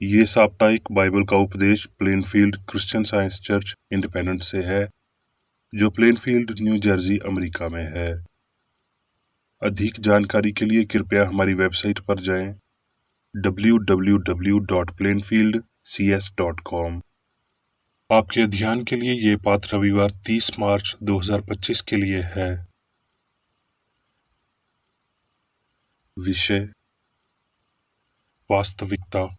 ये साप्ताहिक बाइबल का उपदेश Plainfield Christian science church independent से है, जो प्लेनफील्ड, न्यू जर्सी, अमेरिका में है। अधिक जानकारी के लिए कृपया हमारी वेबसाइट पर जाएं www.plainfieldcs.com। आपके ध्यान के लिए ये पाठ रविवार 30 मार्च 2025 के लिए है। विषय: वास्तविकता।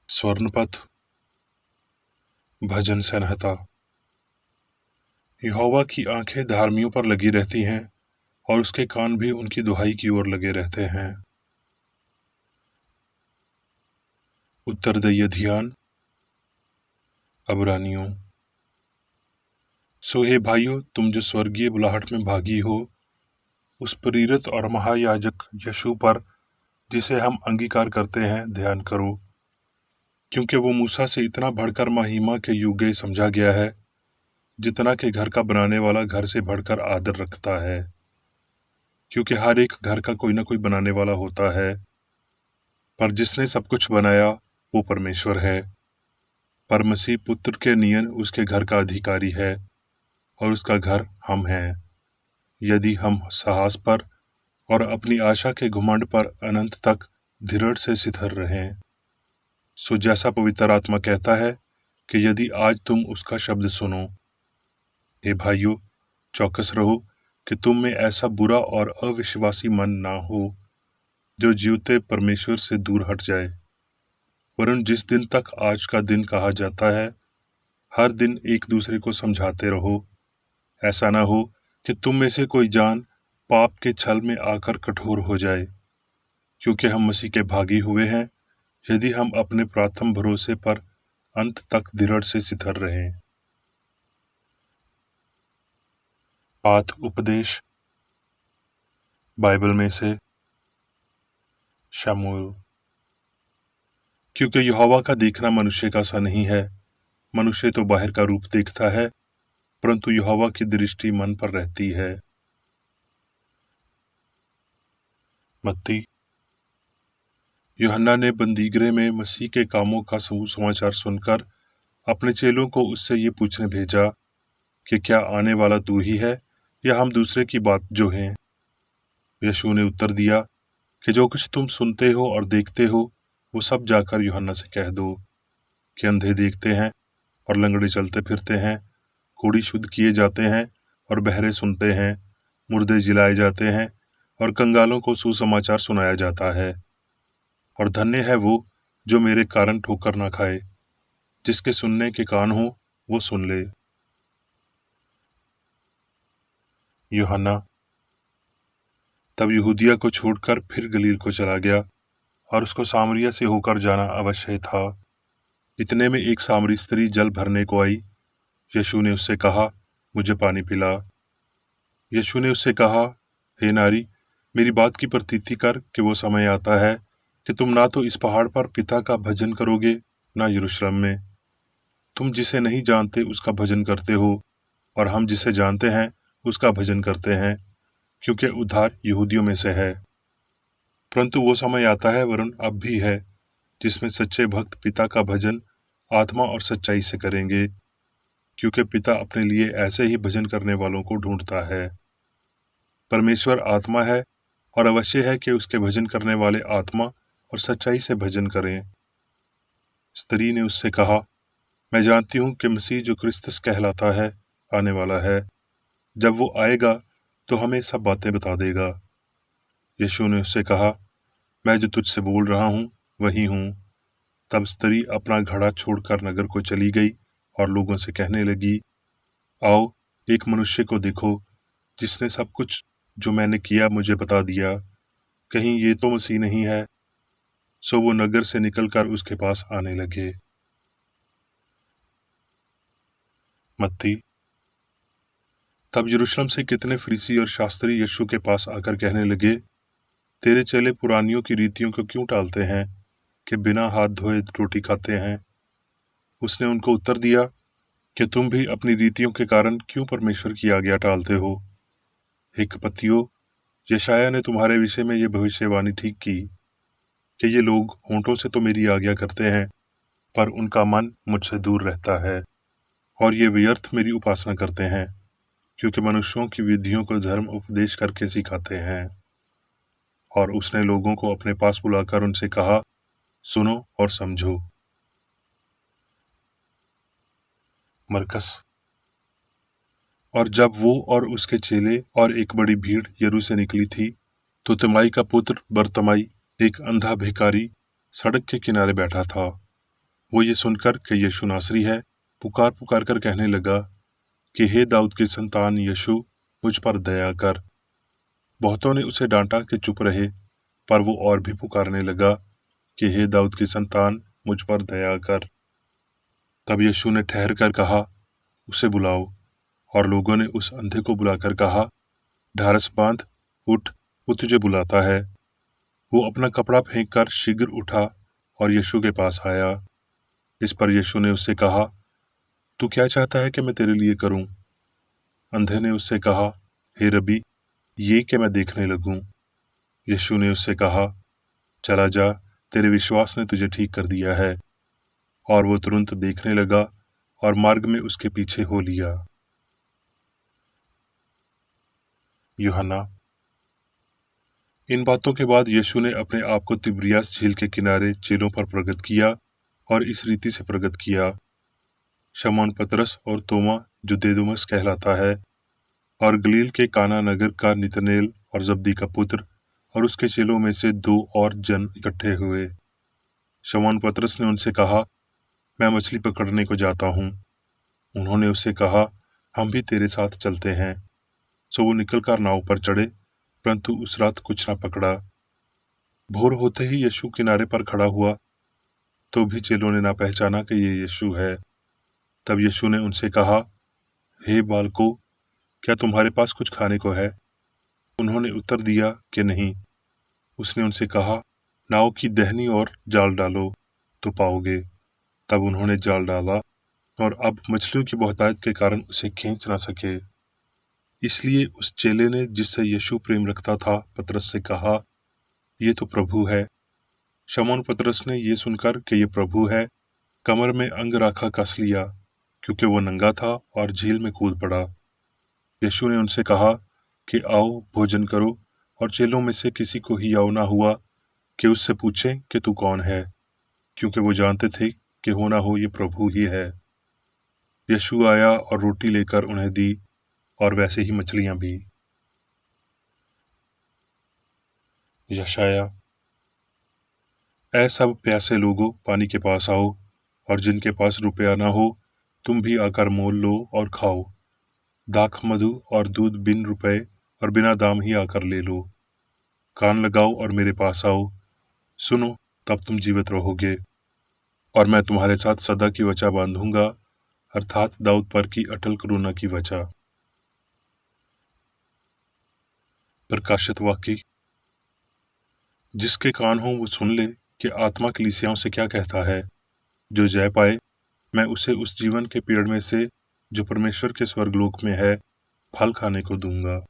स्वर्णपथ। भजन संहिता। यहोवा की आंखें धार्मियों पर लगी रहती हैं और उसके कान भी उनकी दुहाई की ओर लगे रहते हैं। उत्तरदायी ध्यान। अबरानियों। सो हे भाइयों, तुम जो स्वर्गीय बुलाहट में भागी हो, उस प्रेरित और महायाजक यीशु पर, जिसे हम अंगीकार करते हैं, ध्यान करो, क्योंकि वो मूसा से इतना बढ़कर महिमा के योग्य समझा गया है, जितना कि घर का बनाने वाला घर से बढ़कर आदर रखता है। क्योंकि हर एक घर का कोई ना कोई बनाने वाला होता है, पर जिसने सब कुछ बनाया वो परमेश्वर है। पर मसीह पुत्र के नियन उसके घर का अधिकारी है और उसका घर हम हैं, यदि हम साहस पर और अपनी आशा के घुमंड पर अनंत तक दृढ़ से स्थिर रहें। सो जैसा पवित्र आत्मा कहता है कि यदि आज तुम उसका शब्द सुनो, हे भाइयों, चौकस रहो कि तुम में ऐसा बुरा और अविश्वासी मन ना हो जो जीवते परमेश्वर से दूर हट जाए। वरन जिस दिन तक आज का दिन कहा जाता है, हर दिन एक दूसरे को समझाते रहो, ऐसा ना हो कि तुम में से कोई जान पाप के छल में आकर कठोर हो जाए। क्योंकि हम मसीह के भागी हुए हैं, यदि हम अपने प्रथम भरोसे पर अंत तक दृढ़ से स्थिर रहें। पाठ उपदेश बाइबल में से शमूएल। क्योंकि यहोवा का देखना मनुष्य का सा नहीं है। मनुष्य तो बाहर का रूप देखता है, परंतु यहोवा की दृष्टि मन पर रहती है। मत्ती। यूहन्ना ने बंदीगृह में मसीह के कामों का सुसमाचार सुनकर अपने चेलों को उससे ये पूछने भेजा कि क्या आने वाला तू ही है या हम दूसरे की बात जो हैं। यीशु ने उत्तर दिया कि जो कुछ तुम सुनते हो और देखते हो, वो सब जाकर यूहन्ना से कह दो कि अंधे देखते हैं और लंगड़े चलते फिरते हैं, कोढ़ी शुद्ध किए जाते हैं और बहरे सुनते हैं, मुर्दे जिलाए जाते हैं और कंगालों को सुसमाचार सुनाया जाता है। और धन्य है वो जो मेरे कारण ठोकर ना खाए। जिसके सुनने के कान हो वो सुन ले। यूहन्ना। तब यहूदिया को छोड़कर फिर गलील को चला गया और उसको सामरिया से होकर जाना अवश्य था। इतने में एक सामरी स्त्री जल भरने को आई। यीशु ने उससे कहा, मुझे पानी पिला। यीशु ने उससे कहा, हे नारी, मेरी बात की प्रतीति कर कि वो समय आता है कि तुम ना तो इस पहाड़ पर पिता का भजन करोगे, ना यरूशलेम में। तुम जिसे नहीं जानते उसका भजन करते हो, और हम जिसे जानते हैं उसका भजन करते हैं, क्योंकि उद्धार यहूदियों में से है। परंतु वो समय आता है, वरन अब भी है, जिसमें सच्चे भक्त पिता का भजन आत्मा और सच्चाई से करेंगे, क्योंकि पिता अपने लिए ऐसे ही भजन करने वालों को ढूंढता है। परमेश्वर आत्मा है और अवश्य है कि उसके भजन करने वाले आत्मा और सच्चाई से भजन करें। स्त्री ने उससे कहा, मैं जानती हूँ कि मसीह जो क्रिस्तुस कहलाता है आने वाला है। जब वो आएगा तो हमें सब बातें बता देगा। यीशु ने उससे कहा, मैं जो तुझसे बोल रहा हूँ वही हूँ। तब स्त्री अपना घड़ा छोड़कर नगर को चली गई और लोगों से कहने लगी, आओ, एक मनुष्य को देखो जिसने सब कुछ जो मैंने किया मुझे बता दिया। कहीं ये तो मसीह नहीं है? सो वो नगर से निकलकर उसके पास आने लगे। मत्ती। तब यरूशलेम से कितने फरीसी और शास्त्री यीशु के पास आकर कहने लगे, तेरे चेले पुरानियों की रीतियों को क्यों टालते हैं कि बिना हाथ धोए रोटी खाते हैं? उसने उनको उत्तर दिया कि तुम भी अपनी रीतियों के कारण क्यों परमेश्वर की आज्ञा टालते हो। हे कपटियों, यशायाह ने तुम्हारे विषय में ये भविष्यवाणी ठीक की। कि ये लोग होंठों से तो मेरी आज्ञा करते हैं, पर उनका मन मुझसे दूर रहता है, और ये व्यर्थ मेरी उपासना करते हैं, क्योंकि मनुष्यों की विधियों को धर्म उपदेश करके सिखाते हैं। और उसने लोगों को अपने पास बुलाकर उनसे कहा, सुनो और समझो। मरकस। और जब वो और उसके चेले और एक बड़ी भीड़ यरू से निकली थी, तो तिमाई का पुत्र बरतमाई, एक अंधा भिखारी, सड़क के किनारे बैठा था। वो ये सुनकर कि यीशु नासरी है, पुकार पुकार कर कहने लगा कि हे दाऊद की संतान यीशु, मुझ पर दया कर। बहुतों ने उसे डांटा कि चुप रहे, पर वो और भी पुकारने लगा कि हे दाऊद की संतान, मुझ पर दया कर। तब यीशु ने ठहर कर कहा, उसे बुलाओ। और लोगों ने उस अंधे को बुलाकर कहा, ढारस बांध, उठ, वो तुझे बुलाता है। वो अपना कपड़ा फेंक कर शीघ्र उठा और यीशु के पास आया। इस पर यीशु ने उससे कहा, तू क्या चाहता है कि मैं तेरे लिए करूं? अंधे ने उससे कहा, हे रबी, ये कि मैं देखने लगूं। यीशु ने उससे कहा, चला जा, तेरे विश्वास ने तुझे ठीक कर दिया है। और वो तुरंत देखने लगा और मार्ग में उसके पीछे हो लिया। यूहन्ना। इन बातों के बाद यीशु ने अपने आप को तिब्रियास झील के किनारे चेलों पर प्रकट किया, और इस रीति से प्रकट किया। शमौन पतरस और तोमा, जो दिदुमुस कहलाता है, और गलील के काना नगर का नितनेल और जब्दी का पुत्र, और उसके चेलों में से 2 और जन इकट्ठे हुए। शमौन पतरस ने उनसे कहा, मैं मछली पकड़ने को जाता हूँ। उन्होंने उससे कहा, हम भी तेरे साथ चलते हैं। सो वो निकलकर नाव पर चढ़े, परंतु उस रात कुछ न पकड़ा। भोर होते ही यीशु किनारे पर खड़ा हुआ, तो भी चेलों ने ना पहचाना कि ये यीशु है। तब यीशु ने उनसे कहा, हे बालकों, क्या तुम्हारे पास कुछ खाने को है? उन्होंने उत्तर दिया कि नहीं। उसने उनसे कहा, नाव की दाहिनी ओर जाल डालो तो पाओगे। तब उन्होंने जाल डाला, और अब मछलियों की बहुतायत के कारण उसे खींच न सके। इसलिए उस चेले ने, जिससे यीशु प्रेम रखता था, पतरस से कहा, ये तो प्रभु है। शमौन पतरस ने ये सुनकर कि ये प्रभु है, कमर में अंगराखा कस लिया, क्योंकि वो नंगा था, और झील में कूद पड़ा। यीशु ने उनसे कहा कि आओ भोजन करो, और चेलों में से किसी को ही याव ना हुआ कि उससे पूछें कि तू कौन है, क्योंकि वो जानते थे कि हो ना हो ये प्रभु ही है। यीशु आया और रोटी लेकर उन्हें दी, और वैसे ही मछलियां भी। यशाया। ऐ सब प्यासे लोगों, पानी के पास आओ, और जिनके पास रुपया ना हो, तुम भी आकर मोल लो और खाओ। दाख मधु और दूध बिन रुपए और बिना दाम ही आकर ले लो। कान लगाओ और मेरे पास आओ, सुनो, तब तुम जीवित रहोगे। और मैं तुम्हारे साथ सदा की वचा बांधूंगा, अर्थात दाऊद पर की अटल करुणा की वचा। प्रकाशित वाक्य। जिसके कान हो वो सुन ले कि आत्मा कलीसियाओं से क्या कहता है। जो जय पाए, मैं उसे उस जीवन के पेड़ में से, जो परमेश्वर के स्वर्गलोक में है, फल खाने को दूंगा।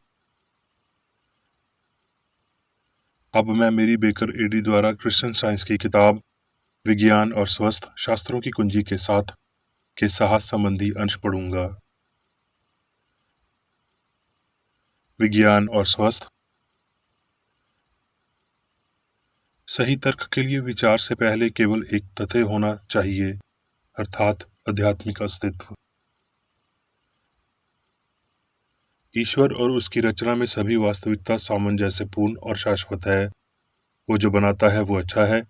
अब मैं मेरी बेकर एडी द्वारा क्रिश्चियन साइंस की किताब विज्ञान और स्वस्थ शास्त्रों की कुंजी के साथ के साहस संबंधी अंश पढ़ूंगा। विज्ञान और स्वस्थ। सही तर्क के लिए विचार से पहले केवल एक तथ्य होना चाहिए, अर्थात आध्यात्मिक अस्तित्व। ईश्वर और उसकी रचना में सभी वास्तविकता सामंजस्यपूर्ण और शाश्वत है। वो जो बनाता है वो अच्छा है,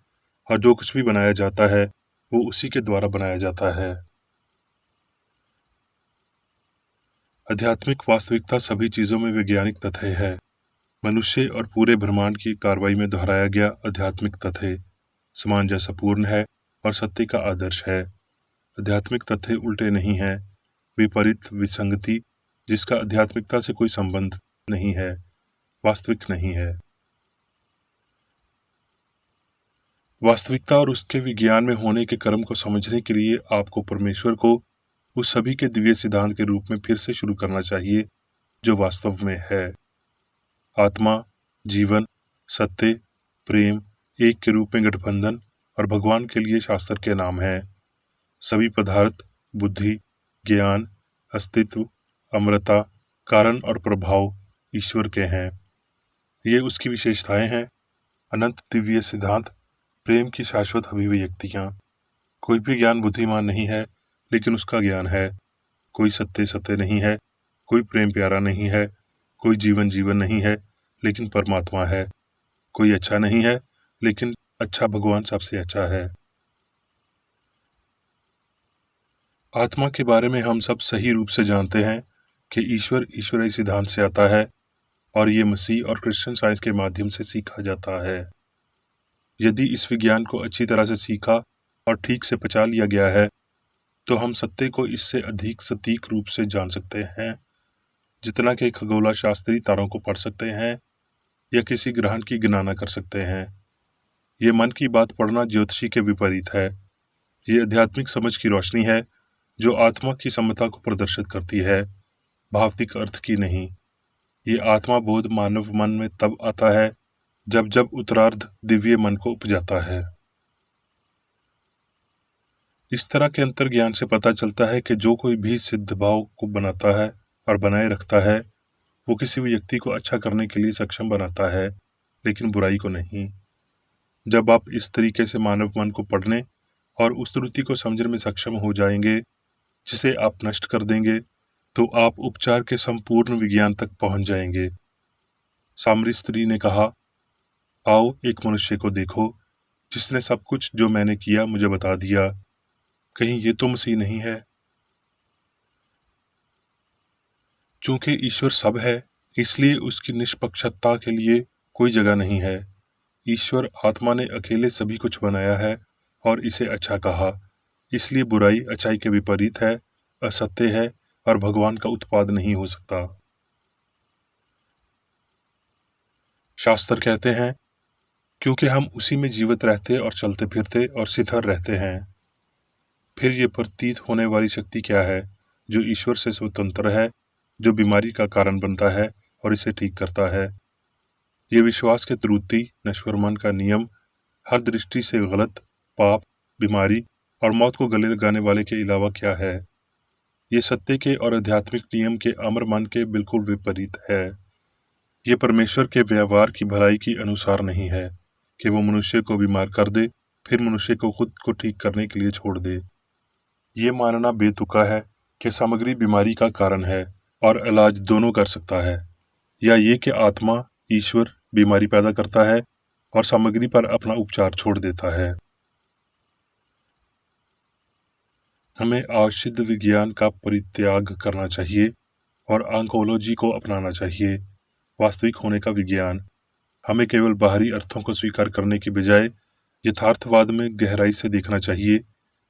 और जो कुछ भी बनाया जाता है वो उसी के द्वारा बनाया जाता है। आध्यात्मिक वास्तविकता सभी चीजों में वैज्ञानिक तथ्य है। मनुष्य और पूरे ब्रह्मांड की कार्रवाई में दोहराया गया आध्यात्मिक तथ्य सामंजस्यपूर्ण है और सत्य का आदर्श है। आध्यात्मिक तथ्य उल्टे नहीं हैं, विपरीत विसंगति जिसका आध्यात्मिकता से कोई संबंध नहीं है, वास्तविक नहीं है। वास्तविकता और उसके विज्ञान में होने के क्रम को समझने के लिए आपको परमेश्वर को उस सभी के दिव्य सिद्धांत के रूप में फिर से शुरू करना चाहिए जो वास्तव में है। आत्मा, जीवन, सत्य, प्रेम, एक के रूप में गठबंधन और भगवान के लिए शास्त्र के नाम हैं। सभी पदार्थ, बुद्धि, ज्ञान, अस्तित्व, अमरता, कारण और प्रभाव ईश्वर के हैं। ये उसकी विशेषताएं हैं। अनंत दिव्य सिद्धांत, प्रेम की शाश्वत अभिव्यक्तियां। कोई भी ज्ञान बुद्धिमान नहीं है, लेकिन उसका ज्ञान है। कोई सत्य सत्य नहीं है, कोई प्रेम प्यारा नहीं है। कोई जीवन जीवन नहीं है, लेकिन परमात्मा है। कोई अच्छा नहीं है, लेकिन अच्छा भगवान सबसे अच्छा है। आत्मा के बारे में हम सब सही रूप से जानते हैं कि ईश्वर ईश्वरीय सिद्धांत से आता है और ये मसीह और क्रिश्चियन साइंस के माध्यम से सीखा जाता है। यदि इस विज्ञान को अच्छी तरह से सीखा और ठीक से पचा लिया गया है, तो हम सत्य को इससे अधिक सटीक रूप से जान सकते हैं, जितना कि खगोला शास्त्री तारों को पढ़ सकते हैं या किसी ग्रहण की गणना कर सकते हैं। ये मन की बात पढ़ना ज्योतिषी के विपरीत है। ये आध्यात्मिक समझ की रोशनी है जो आत्मा की समता को प्रदर्शित करती है, भावतिक अर्थ की नहीं। ये आत्मा बोध मानव मन में तब आता है जब जब उत्तरार्ध दिव्य मन को उपजाता है। इस तरह के अंतर्ज्ञान से पता चलता है कि जो कोई भी सिद्ध भाव को बनाता है और बनाए रखता है, वो किसी भी व्यक्ति को अच्छा करने के लिए सक्षम बनाता है, लेकिन बुराई को नहीं। जब आप इस तरीके से मानव मन को पढ़ने और उस त्रुटि को समझने में सक्षम हो जाएंगे जिसे आप नष्ट कर देंगे, तो आप उपचार के संपूर्ण विज्ञान तक पहुंच जाएंगे। सामरी स्त्री ने कहा, आओ एक मनुष्य को देखो जिसने सब कुछ जो मैंने किया मुझे बता दिया। कहीं ये तो मसीह नहीं है? चूंकि ईश्वर सब है, इसलिए उसकी निष्पक्षता के लिए कोई जगह नहीं है। ईश्वर आत्मा ने अकेले सभी कुछ बनाया है और इसे अच्छा कहा, इसलिए बुराई अच्छाई के विपरीत है, असत्य है और भगवान का उत्पाद नहीं हो सकता। शास्त्र कहते हैं, क्योंकि हम उसी में जीवित रहते और चलते फिरते और स्थिर रहते हैं। फिर ये प्रतीत होने वाली शक्ति क्या है जो ईश्वर से स्वतंत्र है, जो बीमारी का कारण बनता है और इसे ठीक करता है? ये विश्वास के त्रुटि, नश्वर मन का नियम, हर दृष्टि से गलत, पाप, बीमारी और मौत को गले लगाने वाले के अलावा क्या है? ये सत्य के और आध्यात्मिक नियम के अमर मन के बिल्कुल विपरीत है। ये परमेश्वर के व्यवहार की भलाई के अनुसार नहीं है कि वो मनुष्य को बीमार कर दे, फिर मनुष्य को खुद को ठीक करने के लिए छोड़ दे। ये मानना बेतुका है कि सामग्री बीमारी का कारण है और इलाज दोनों कर सकता है, या ये कि आत्मा, ईश्वर बीमारी पैदा करता है और सामग्री पर अपना उपचार छोड़ देता है। हमें आश्रित विज्ञान का परित्याग करना चाहिए और ऑन्कोलॉजी को अपनाना चाहिए, वास्तविक होने का विज्ञान। हमें केवल बाहरी अर्थों को स्वीकार करने की बजाय यथार्थवाद में गहराई से देखना चाहिए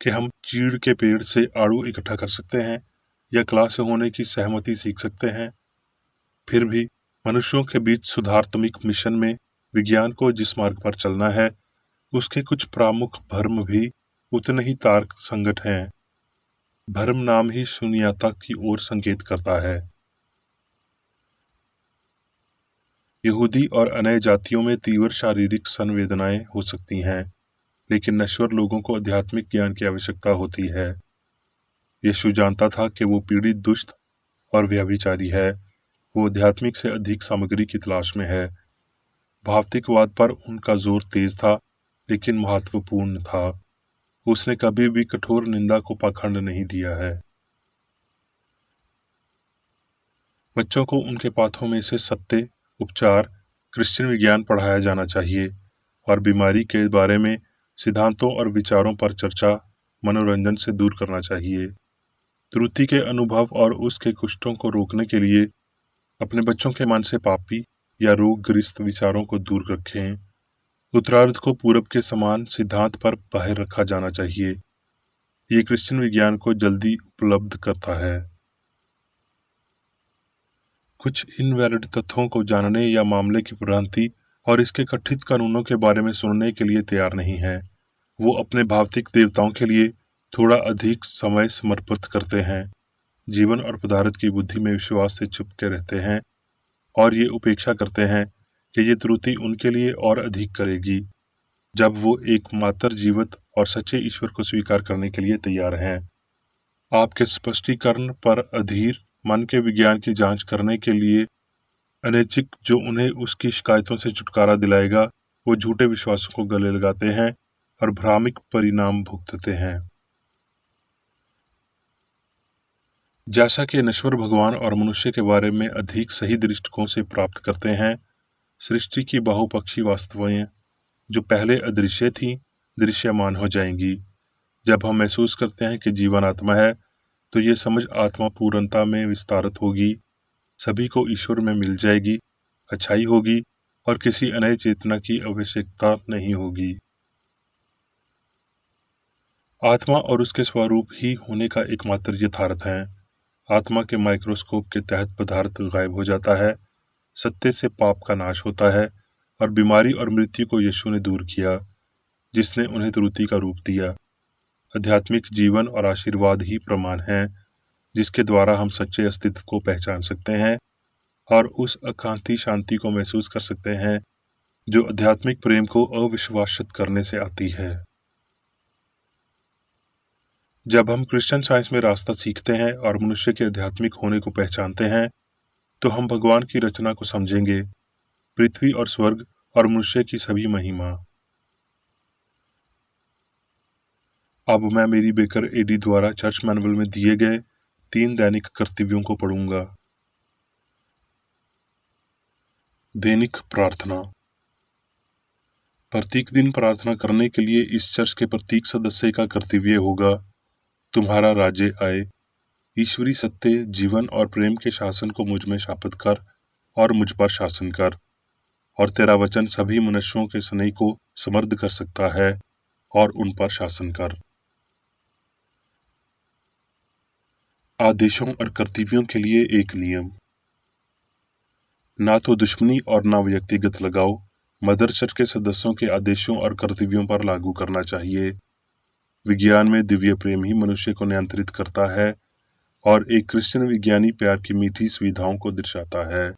कि हम चीड़ के पेड़ से आड़ू इकट्ठा कर सकते हैं या कला से होने की सहमति सीख सकते हैं। फिर भी मनुष्यों के बीच सुधारात्मक मिशन में विज्ञान को जिस मार्ग पर चलना है, उसके कुछ प्रमुख भ्रम भी उतने ही तार्क संगत हैं। भ्रम नाम ही शून्यता की ओर संकेत करता है। यहूदी और अन्य जातियों में तीव्र शारीरिक संवेदनाएं हो सकती हैं, लेकिन नश्वर लोगों को आध्यात्मिक ज्ञान की आवश्यकता होती है। यीशु जानता था कि वो पीड़ित, दुष्ट और व्यभिचारी है। वो आध्यात्मिक से अधिक सामग्री की तलाश में है। भौतिकवाद पर उनका जोर तेज था, लेकिन महत्वपूर्ण था। उसने कभी भी कठोर निंदा को पाखंड नहीं दिया है। बच्चों को उनके पाठों में से सत्य, उपचार, क्रिश्चियन विज्ञान पढ़ाया जाना चाहिए और बीमारी के बारे में सिद्धांतों और विचारों पर चर्चा मनोरंजन से दूर करना चाहिए। त्रुटि के अनुभव और उसके कुष्ठों को रोकने के लिए अपने बच्चों के मन से पापी या रोगग्रस्त विचारों को दूर रखें। उत्तरार्ध को पूरब के समान सिद्धांत पर बाहर रखा जाना चाहिए। ये क्रिश्चियन विज्ञान को जल्दी उपलब्ध करता है। कुछ इनवैलिड तथ्यों को जानने या मामले की भ्रांति और इसके कथित कानूनों के बारे में सुनने के लिए तैयार नहीं है। वो अपने भौतिक देवताओं के लिए थोड़ा अधिक समय समर्पित करते हैं, जीवन और पदार्थ की बुद्धि में विश्वास से चिपके रहते हैं और ये उपेक्षा करते हैं कि ये त्रुटि उनके लिए और अधिक करेगी। जब वो एकमात्र जीवित और सच्चे ईश्वर को स्वीकार करने के लिए तैयार हैं। आपके स्पष्टीकरण पर अधीर मन के विज्ञान की जांच करने के लिए अनैच्छिक जो उन्हें उसकी शिकायतों से छुटकारा दिलाएगा, वो झूठे विश्वासों को गले लगाते हैं और भ्रामिक परिणाम भुगतते हैं। जैसा कि नश्वर भगवान और मनुष्य के बारे में अधिक सही दृष्टिकोण से प्राप्त करते हैं, सृष्टि की बहुपक्षी वास्तवताएं जो पहले अदृश्य थीं, दृश्यमान हो जाएंगी। जब हम महसूस करते हैं कि जीवन आत्मा है, तो ये समझ आत्मा पूर्णता में विस्तारित होगी, सभी को ईश्वर में मिल जाएगी, अच्छाई होगी और किसी अनय चेतना की आवश्यकता नहीं होगी। आत्मा और उसके स्वरूप ही होने का एकमात्र यथार्थ है। आत्मा के माइक्रोस्कोप के तहत पदार्थ गायब हो जाता है, सत्य से पाप का नाश होता है और बीमारी और मृत्यु को यीशु ने दूर किया, जिसने उन्हें त्रुटि का रूप दिया। आध्यात्मिक जीवन और आशीर्वाद ही प्रमाण है जिसके द्वारा हम सच्चे अस्तित्व को पहचान सकते हैं और उस अकांती शांति को महसूस कर सकते हैं जो आध्यात्मिक प्रेम को अविश्वासित करने से आती है। जब हम क्रिश्चियन साइंस में रास्ता सीखते हैं और मनुष्य के आध्यात्मिक होने को पहचानते हैं, तो हम भगवान की रचना को समझेंगे, पृथ्वी और स्वर्ग और मनुष्य की सभी महिमा। अब मैं मेरी बेकर एडी द्वारा चर्च मैनुअल में दिए गए 3 दैनिक कर्तव्यों को पढ़ूंगा। दैनिक प्रार्थना। प्रत्येक दिन प्रार्थना करने के लिए इस चर्च के प्रत्येक सदस्य का कर्तव्य होगा, तुम्हारा राज्य आए, ईश्वरी सत्य, जीवन और प्रेम के शासन को मुझ में स्थापित कर और मुझ पर शासन कर, और तेरा वचन सभी मनुष्यों के स्नेह को समृद्ध कर सकता है और उन पर शासन कर। आदेशों और कर्तव्यों के लिए एक नियम। ना तो दुश्मनी और ना व्यक्तिगत लगाव मदर चर्च के सदस्यों के आदेशों और कर्तव्यों पर लागू करना चाहिए। विज्ञान में दिव्य प्रेम ही मनुष्य को नियंत्रित करता है और एक क्रिश्चियन विज्ञानी प्यार की मीठी सुविधाओं को दर्शाता है।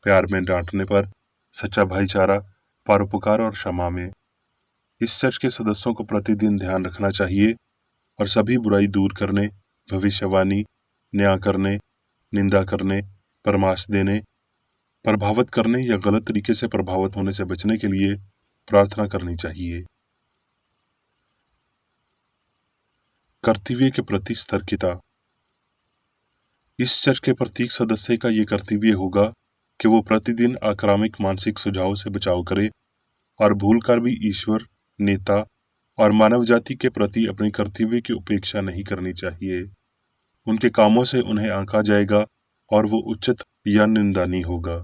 प्यार में डांटने पर, सच्चा भाईचारा, परोपकार और क्षमा में। इस चर्च के सदस्यों को प्रतिदिन ध्यान रखना चाहिए और सभी बुराई दूर करने, भविष्यवाणी, न्याय करने, निंदा करने, परामर्श देने, प्रभावित करने या गलत तरीके से प्रभावित होने से बचने के लिए प्रार्थना करनी चाहिए। कर्तव्य के प्रति सतर्कता। इस चर्च के प्रत्येक सदस्य का ये कर्तव्य होगा कि वो प्रतिदिन आक्रामक मानसिक सुझाव से बचाव करे और भूलकर भी ईश्वर, नेता और मानव जाति के प्रति अपने कर्तव्य की उपेक्षा नहीं करनी चाहिए। उनके कामों से उन्हें आंका जाएगा और वो उचित या निंदनीय होगा।